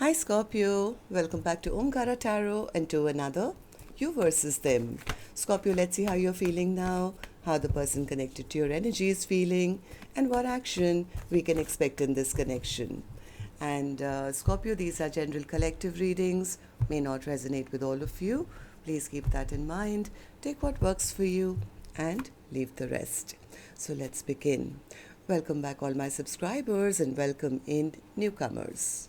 Hi Scorpio, welcome back to Omkaratarot and to another You versus Them. Scorpio, let's see how you're feeling now, how the person connected to your energy is feeling, and what action we can expect in this connection. And Scorpio, these are general collective readings, may not resonate with all of you. Please keep that in mind. Take what works for you and leave the rest. So let's begin. Welcome back, all my subscribers, and welcome in newcomers.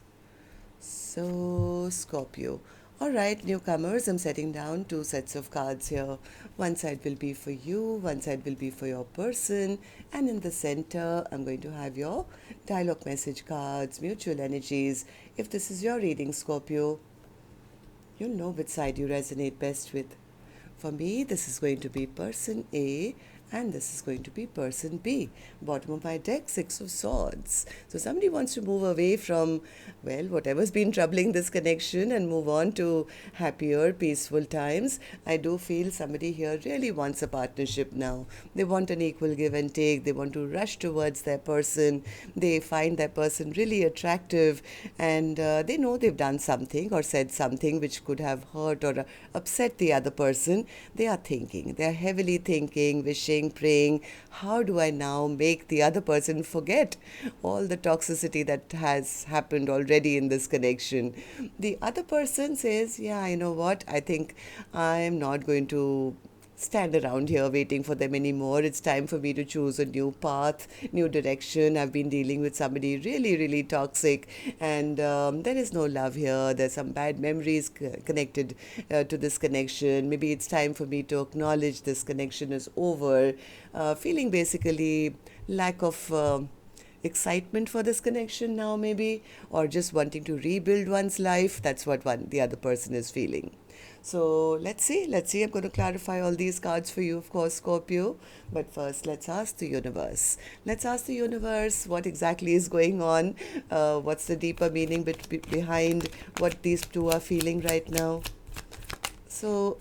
So, Scorpio. All right, newcomers, I'm setting down two sets of cards here. One side will be for you, one side will be for your person, and in the center, I'm going to have your dialogue message cards, mutual energies. If this is your reading, Scorpio, you'll know which side you resonate best with. For me, this is going to be person A and this is going to be person B. Bottom of my deck, Six of Swords. So somebody wants to move away from, well, whatever's been troubling this connection and move on to happier, peaceful times. I do feel somebody here really wants a partnership now. They want an equal give and take. They want to rush towards their person. They find their person really attractive and they know they've done something or said something which could have hurt or upset the other person. They are thinking. They are heavily thinking, wishing, praying, how do I now make the other person forget all the toxicity that has happened already in this connection? The other person says, yeah, you know what, I think I'm not going to stand around here waiting for them anymore. It's time for me to choose a new path, new direction. I've been dealing with somebody really, really toxic, and there is no love here. There's some bad memories connected to this connection. Maybe it's time for me to acknowledge this connection is over. Feeling basically lack of excitement for this connection now, maybe, or just wanting to rebuild one's life. That's what the other person is feeling. So let's see. I'm going to clarify all these cards for you, of course, Scorpio. But first, let's ask the universe. Let's ask the universe what exactly is going on. What's the deeper meaning behind what these two are feeling right now? So,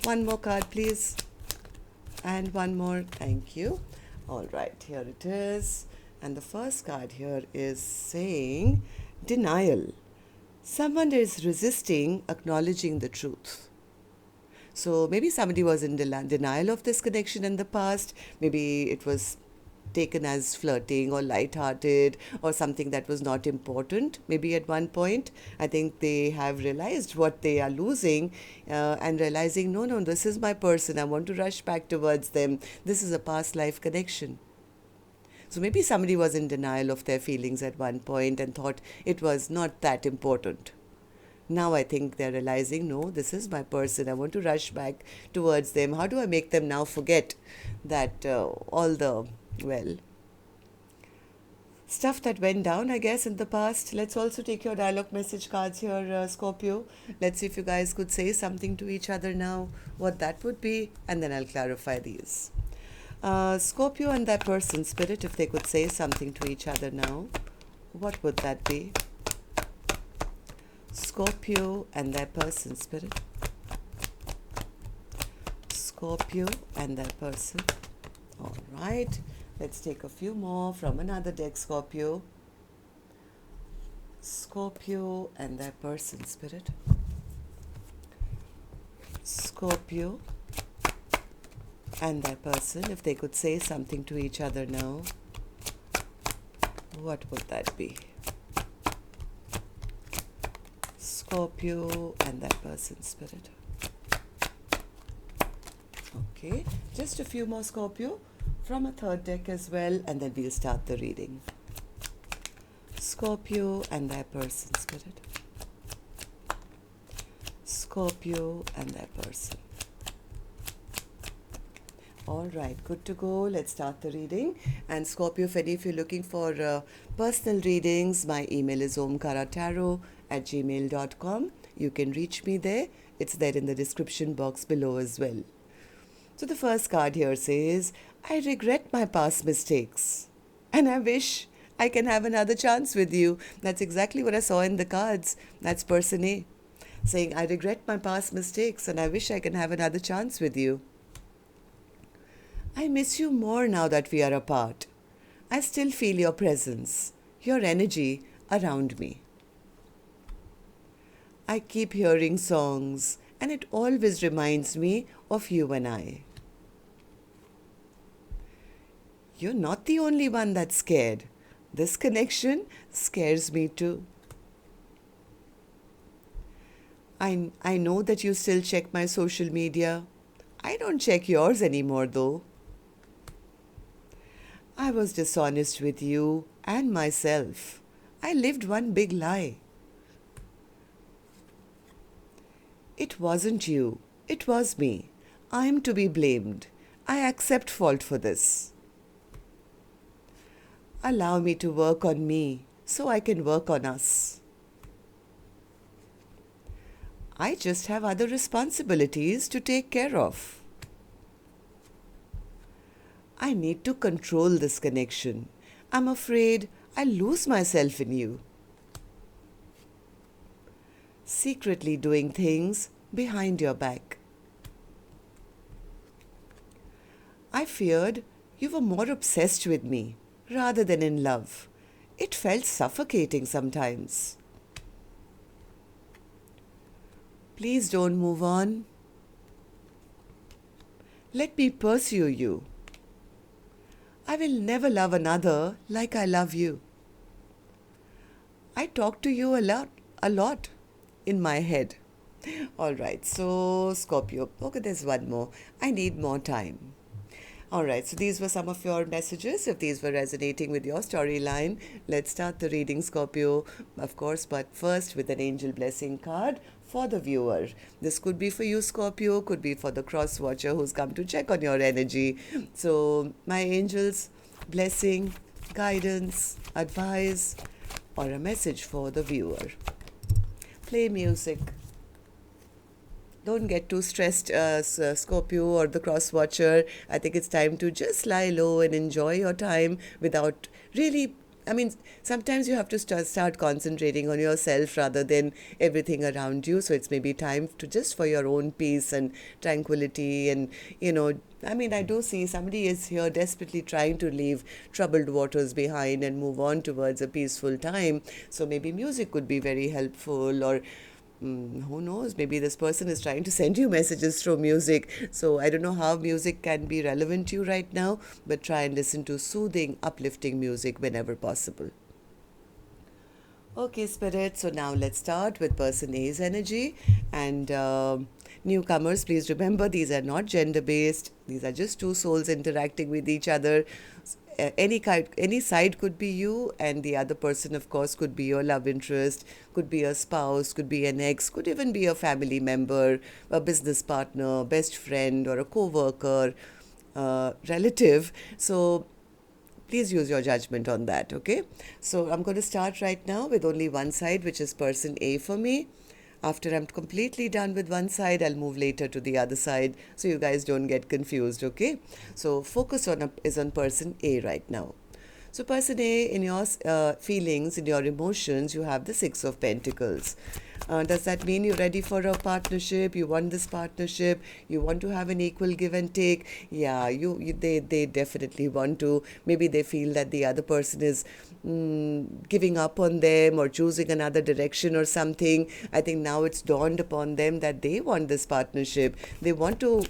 one more card, please. And one more. Thank you. All right, here it is. And the first card here is saying denial. Someone is resisting acknowledging the truth. So maybe somebody was in denial of this connection in the past. Maybe it was taken as flirting or light-hearted or something that was not important. Maybe at one point, I think they have realized what they are losing and realizing, no, this is my person. I want to rush back towards them. This is a past life connection. So maybe somebody was in denial of their feelings at one point and thought it was not that important. Now I think they're realizing, no, this is my person. I want to rush back towards them. How do I make them now forget that all the, well, stuff that went down, I guess, in the past? Let's also take your dialogue message cards here, Scorpio. Let's see if you guys could say something to each other now, what that would be, and then I'll clarify these. Scorpio and that person, Spirit, if they could say something to each other now, what would that be? Scorpio and their person, Spirit. Scorpio and their person. All right. Let's take a few more from another deck, Scorpio. Scorpio and their person, Spirit. Scorpio and their person, if they could say something to each other now, what would that be? Scorpio and that person, Spirit. Okay, just a few more, Scorpio, from a third deck as well, and then we'll start the reading. Scorpio and their person, Spirit. Scorpio and their person. All right, good to go. Let's start the reading. And Scorpio, if you're looking for personal readings, my email is omkaratarot@gmail.com. You can reach me there. It's there in the description box below as well. So the first card here says, I regret my past mistakes and I wish I can have another chance with you. That's exactly what I saw in the cards. That's person A saying, I regret my past mistakes and I wish I can have another chance with you. I miss you more now that we are apart. I still feel your presence, your energy around me. I keep hearing songs, and it always reminds me of you and I. You're not the only one that's scared. This connection scares me too. I know that you still check my social media. I don't check yours anymore though. I was dishonest with you and myself. I lived one big lie. It wasn't you. It was me. I am to be blamed. I accept fault for this. Allow me to work on me so I can work on us. I just have other responsibilities to take care of. I need to control this connection. I'm afraid I'll lose myself in you. Secretly doing things behind your back. I feared you were more obsessed with me rather than in love. It felt suffocating sometimes. Please don't move on. Let me pursue you. I will never love another like I love you. I talk to you a lot in my head. All right, so Scorpio. Okay, there's one more. I need more time. All right, so these were some of your messages. If these were resonating with your storyline, let's start the reading, Scorpio, of course, but first with an angel blessing card for the viewer. This could be for you, Scorpio, could be for the cross watcher who's come to check on your energy. So my angels, blessing, guidance, advice, or a message for the viewer. Play music. Don't get too stressed, Scorpio or the cross watcher. I think it's time to just lie low and enjoy your time without really. I mean, sometimes you have to start concentrating on yourself rather than everything around you. So it's maybe time to just for your own peace and tranquility. And, I do see somebody is here desperately trying to leave troubled waters behind and move on towards a peaceful time. So maybe music could be very helpful, or who knows, maybe this person is trying to send you messages through music. So I don't know how music can be relevant to you right now, but try and listen to soothing, uplifting music whenever possible. Okay, Spirit, so now let's start with person A's energy. And newcomers, please remember, these are not gender-based. These are just two souls interacting with each other. Any side could be you, and the other person, of course, could be your love interest, could be a spouse, could be an ex, could even be a family member, a business partner, best friend, or a co-worker, relative. So please use your judgment on that, okay? So I'm going to start right now with only one side, which is person A for me. After I'm completely done with one side, I'll move later to the other side so you guys don't get confused, okay? So focus is on person A right now. So person A, in your feelings, in your emotions, you have the Six of Pentacles. Does that mean you're ready for a partnership? You want this partnership? You want to have an equal give and take? Yeah, they definitely want to. Maybe they feel that the other person is giving up on them or choosing another direction or something. I think now it's dawned upon them that they want this partnership. They want to,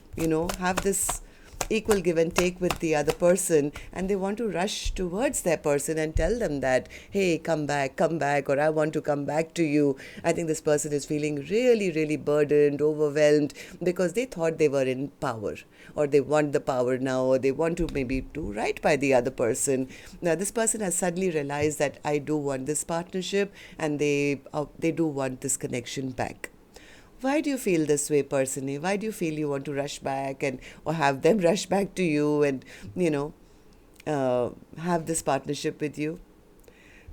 have this equal give and take with the other person, and they want to rush towards their person and tell them that, hey, come back, or I want to come back to you. I think this person is feeling really, really burdened, overwhelmed, because they thought they were in power, or they want the power now, or they want to maybe do right by the other person. Now this person has suddenly realized that I do want this partnership, and they do want this connection back. Why do you feel this way, personally? Why do you feel you want to rush back or have them rush back to you and, have this partnership with you?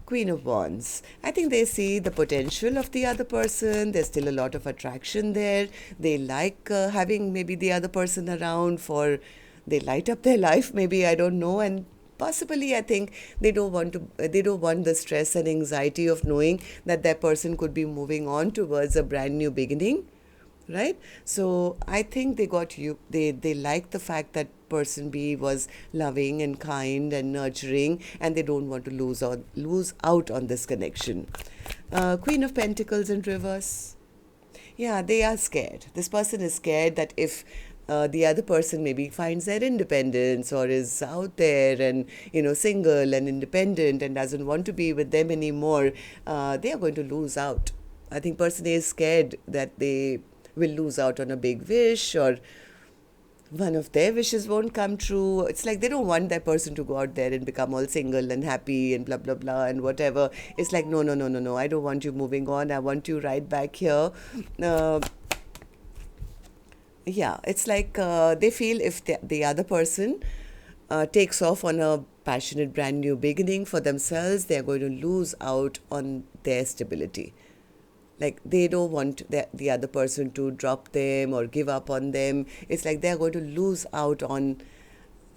Queen of Wands. I think they see the potential of the other person. There's still a lot of attraction there. They like having maybe the other person around they light up their life, maybe, I don't know. And possibly, I think they don't want the stress and anxiety of knowing that that person could be moving on towards a brand new beginning, right? So I think they like the fact that person B was loving and kind and nurturing, and they don't want to lose out on this connection. Queen of Pentacles in reverse. Yeah, they are scared. This person is scared that if the other person maybe finds their independence or is out there and single and independent and doesn't want to be with them anymore, they are going to lose out. I think person A is scared that they will lose out on a big wish, or one of their wishes won't come true. It's like they don't want that person to go out there and become all single and happy and blah, blah, blah, and whatever. It's like, no, no, no, no, no. I don't want you moving on. I want you right back here. Uh, yeah, it's like they feel if the other person takes off on a passionate brand new beginning for themselves, they're going to lose out on their stability. Like they don't want the other person to drop them or give up on them. It's like they're going to lose out on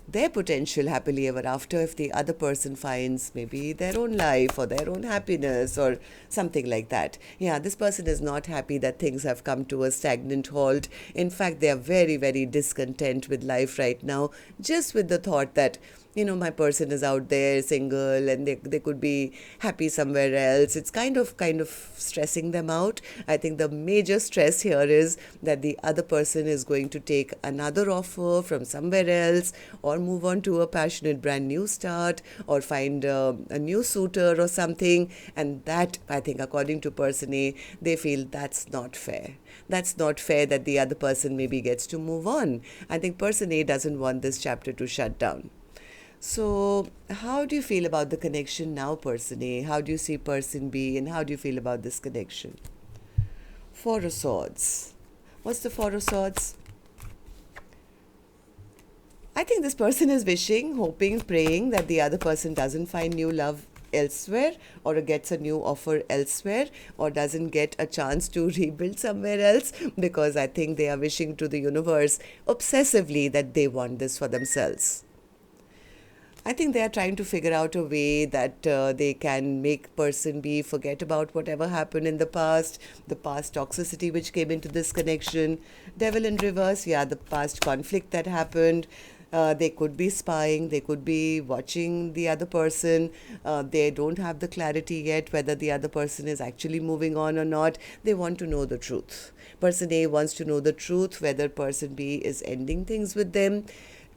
their potential happily ever after if the other person finds maybe their own life or their own happiness or something like that. Yeah, this person is not happy that things have come to a stagnant halt. In fact, they are very, very discontent with life right now, just with the thought that my person is out there single and they could be happy somewhere else. It's kind of stressing them out. I think the major stress here is that the other person is going to take another offer from somewhere else, or move on to a passionate brand new start, or find a new suitor or something. And that, I think, according to person A, they feel that's not fair. That's not fair that the other person maybe gets to move on. I think person A doesn't want this chapter to shut down. So, how do you feel about the connection now, person A? How do you see person B? And how do you feel about this connection? Four of Swords. What's the Four of Swords? I think this person is wishing, hoping, praying that the other person doesn't find new love elsewhere, or gets a new offer elsewhere, or doesn't get a chance to rebuild somewhere else, because I think they are wishing to the universe obsessively that they want this for themselves. I think they are trying to figure out a way that they can make person B forget about whatever happened in the past toxicity which came into this connection. Devil in reverse, yeah, the past conflict that happened. They could be spying, they could be watching the other person. They don't have the clarity yet whether the other person is actually moving on or not. They want to know the truth. Person A wants to know the truth, whether person B is ending things with them.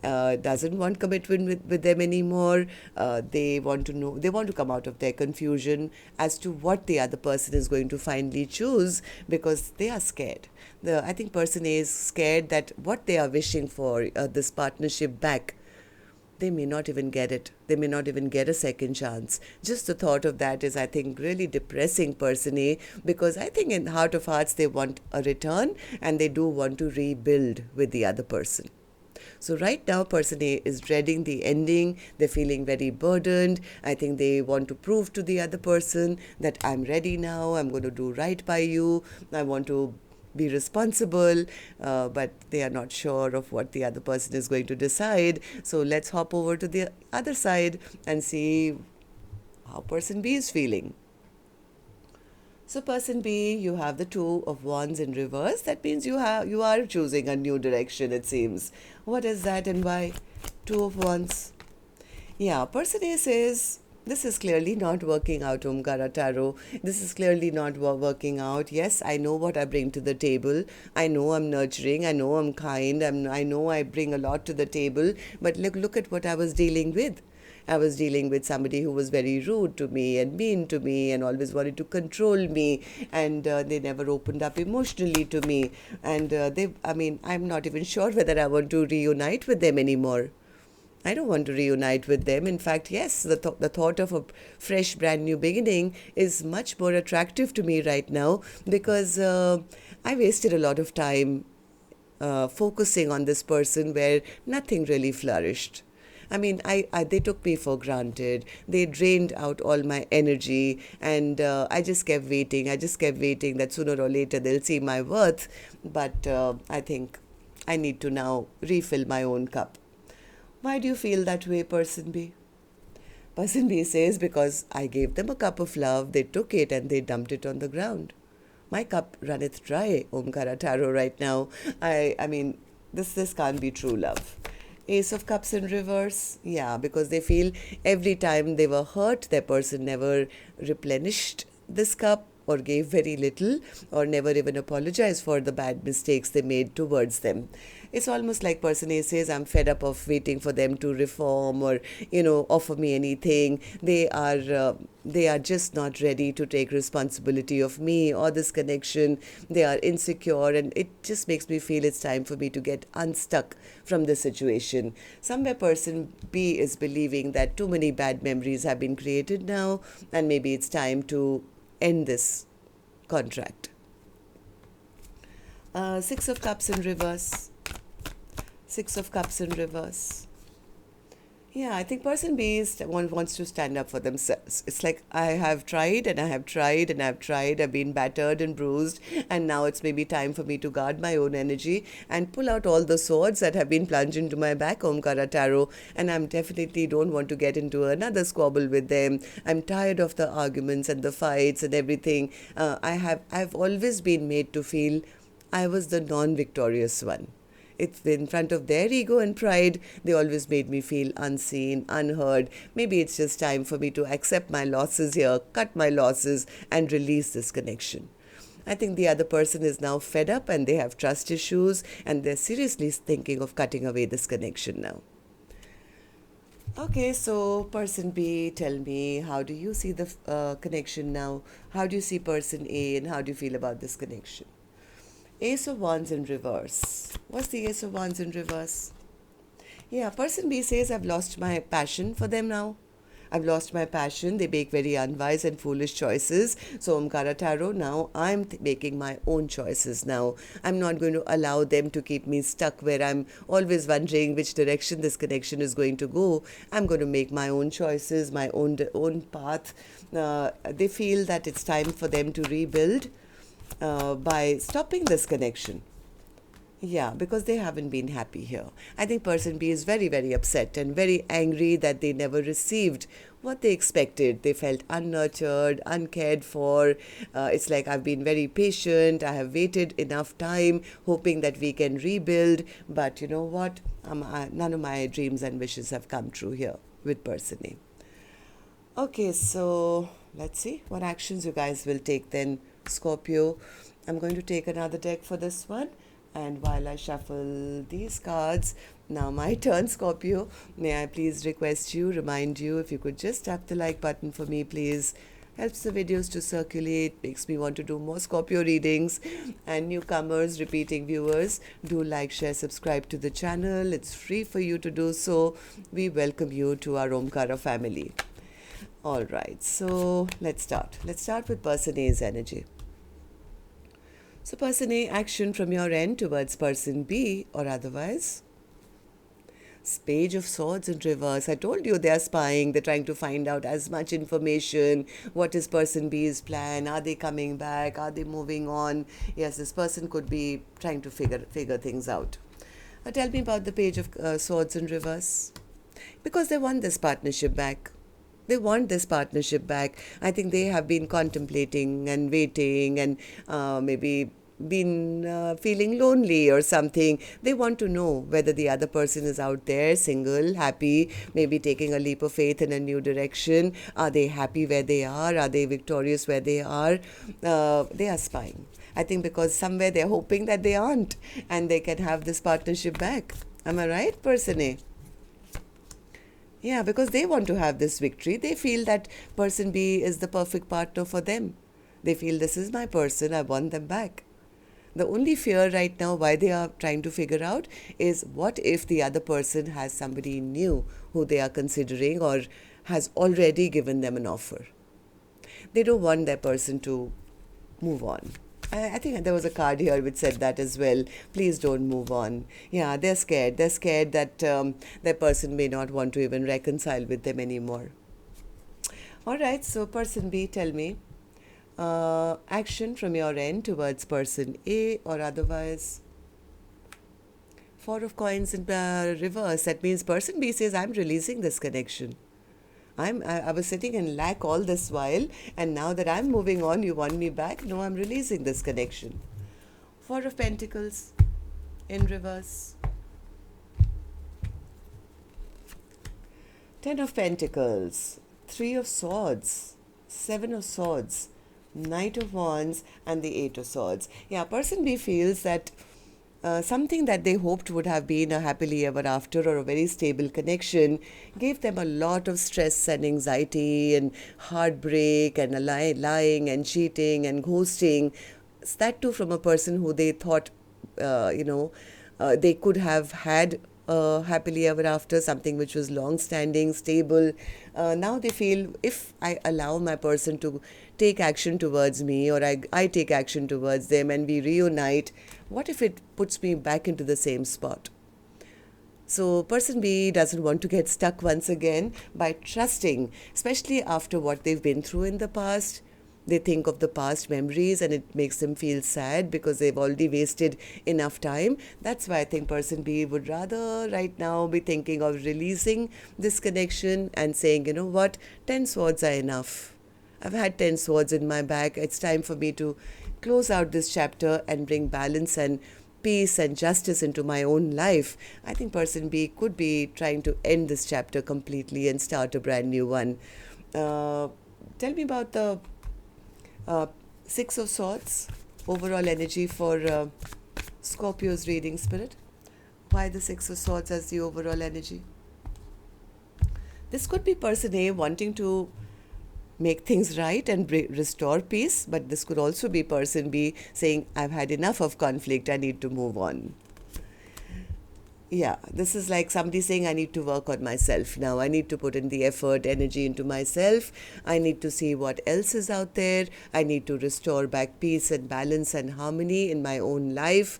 Doesn't want commitment with them anymore. They want to know, they want to come out of their confusion as to what the other person is going to finally choose, because they are scared. I think person A is scared that what they are wishing for, this partnership back, they may not even get it. They may not even get a second chance. Just the thought of that is, I think, really depressing person A, because I think in heart of hearts they want a return and they do want to rebuild with the other person. So right now, person A is dreading the ending. They're feeling very burdened. I think they want to prove to the other person that I'm ready now. I'm going to do right by you. I want to be responsible, but they are not sure of what the other person is going to decide. So let's hop over to the other side and see how person B is feeling. So person B, you have the Two of Wands in reverse. That means you are choosing a new direction, it seems. What is that and why? Two of Wands. Yeah, person A says, this is clearly not working out, Omkaratarot. This is clearly not working out. Yes, I know what I bring to the table. I know I'm nurturing. I know I'm kind. I know I bring a lot to the table. But look at what I was dealing with. I was dealing with somebody who was very rude to me and mean to me and always wanted to control me, and they never opened up emotionally to me. And I'm not even sure whether I want to reunite with them anymore. I don't want to reunite with them. In fact, yes, the thought of a fresh, brand new beginning is much more attractive to me right now, because I wasted a lot of time focusing on this person where nothing really flourished. I mean, they took me for granted. They drained out all my energy, and I just kept waiting. I just kept waiting that sooner or later they'll see my worth. But I think I need to now refill my own cup. Why do you feel that way, person B? Person B says, because I gave them a cup of love, they took it and they dumped it on the ground. My cup runneth dry, Omkaratarot, right now. I mean, this can't be true love. Ace of Cups in reverse. Yeah, because they feel every time they were hurt, their person never replenished this cup. or gave very little or never even apologized for the bad mistakes they made towards them. It's almost like person A says, I'm fed up of waiting for them to reform or, offer me anything. They are just not ready to take responsibility of me or this connection. They are insecure, and it just makes me feel it's time for me to get unstuck from the situation. Somewhere person B is believing that too many bad memories have been created now, and maybe it's time to end this contract. Six of Cups in reverse. Six of Cups in reverse. Yeah, I think person B wants to stand up for themselves. It's like, I have tried and I have tried and I've tried. I've been battered and bruised, and now it's maybe time for me to guard my own energy and pull out all the swords that have been plunged into my back, Omkaratarot. And I'm definitely don't want to get into another squabble with them. I'm tired of the arguments and the fights and everything. I've always been made to feel I was the non-victorious one. It's in front of their ego and pride, they always made me feel unseen, unheard. Maybe it's just time for me to accept my losses here, cut my losses, and release this connection. I think the other person is now fed up and they have trust issues, and they're seriously thinking of cutting away this connection now. Okay, so person B, tell me, how do you see the connection now? How do you see person A, and how do you feel about this connection? Ace of Wands in reverse. What's the Ace of Wands in reverse? Yeah, person B says, I've lost my passion for them now. I've lost my passion. They make very unwise and foolish choices. So Omkaratarot, now I'm making my own choices now. I'm not going to allow them to keep me stuck where I'm always wondering which direction this connection is going to go. I'm going to make my own choices, my own path. They feel that it's time for them to rebuild by stopping this connection. Yeah, because they haven't been happy here. I think person B is very, very upset and very angry that they never received what they expected. They felt unnurtured, uncared for. It's like, I've been very patient. I have waited enough time hoping that we can rebuild. But you know what? None of my dreams and wishes have come true here with person A. Okay, so let's see what actions you guys will take then, Scorpio. I'm going to take another deck for this one. And while I shuffle these cards, now my turn, Scorpio. May I please remind you, if you could just tap the like button for me, please. Helps the videos to circulate, makes me want to do more Scorpio readings. And newcomers, repeating viewers, do like, share, subscribe to the channel. It's free for you to do so. We welcome you to our Omkara family. All right, so let's start. Let's start with person A's energy. So person A, action from your end towards person B or otherwise. Page of Swords in reverse. I told you they are spying. They're trying to find out as much information. What is person B's plan? Are they coming back? Are they moving on? Yes, this person could be trying to figure things out. Tell me about the Page of Swords in reverse. Because they want this partnership back. They want this partnership back. I think they have been contemplating and waiting and maybe been feeling lonely or something. They want to know whether the other person is out there, single, happy, maybe taking a leap of faith in a new direction. Are they happy where they are? Are they victorious where they are? They are spying. I think because somewhere they're hoping that they aren't and they can have this partnership back. Am I right, person A? Yeah, because they want to have this victory. They feel that person B is the perfect partner for them. They feel, this is my person, I want them back. The only fear right now why they are trying to figure out is, what if the other person has somebody new who they are considering or has already given them an offer. They don't want their person to move on. I think there was a card here which said that as well. Please don't move on. Yeah, they're scared. They're scared that their person may not want to even reconcile with them anymore. All right, so person B, tell me, action from your end towards person A or otherwise. Four of Coins in reverse. That means person B says, I'm releasing this connection. I was sitting in lack all this while, and now that I'm moving on, you want me back? No, I'm releasing this connection. Four of Pentacles in reverse. Ten of Pentacles. Three of Swords. Seven of Swords. Knight of Wands, and the Eight of Swords. Yeah, person B feels that something that they hoped would have been a happily ever after or a very stable connection gave them a lot of stress and anxiety and heartbreak and lying and cheating and ghosting. That too from a person who they thought, they could have had happily ever after, something which was long standing, stable. Now they feel if I allow my person to take action towards me, or I take action towards them and we reunite, what if it puts me back into the same spot? So person B doesn't want to get stuck once again by trusting, especially after what they've been through in the past. They think of the past memories and it makes them feel sad because they've already wasted enough time. That's why I think person B would rather right now be thinking of releasing this connection and saying, you know what, 10 swords are enough. I've had 10 swords in my bag. It's time for me to close out this chapter and bring balance and peace and justice into my own life. I think person B could be trying to end this chapter completely and start a brand new one. Tell me about the Six of Swords, overall energy for Scorpio's reading, Spirit. Why the Six of Swords as the overall energy? This could be person A wanting to make things right and restore peace, but this could also be person B saying, I've had enough of conflict, I need to move on. Yeah, this is like somebody saying, I need to work on myself now. I need to put in the effort, energy into myself. I need to see what else is out there. I need to restore back peace and balance and harmony in my own life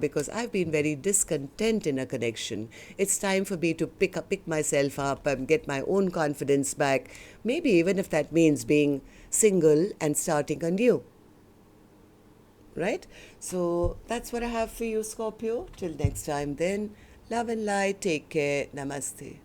because I've been very discontent in a connection. It's time for me to pick myself up and get my own confidence back. Maybe even if that means being single and starting anew. Right? So that's what I have for you, Scorpio. Till next time then, love and light. Take care. Namaste.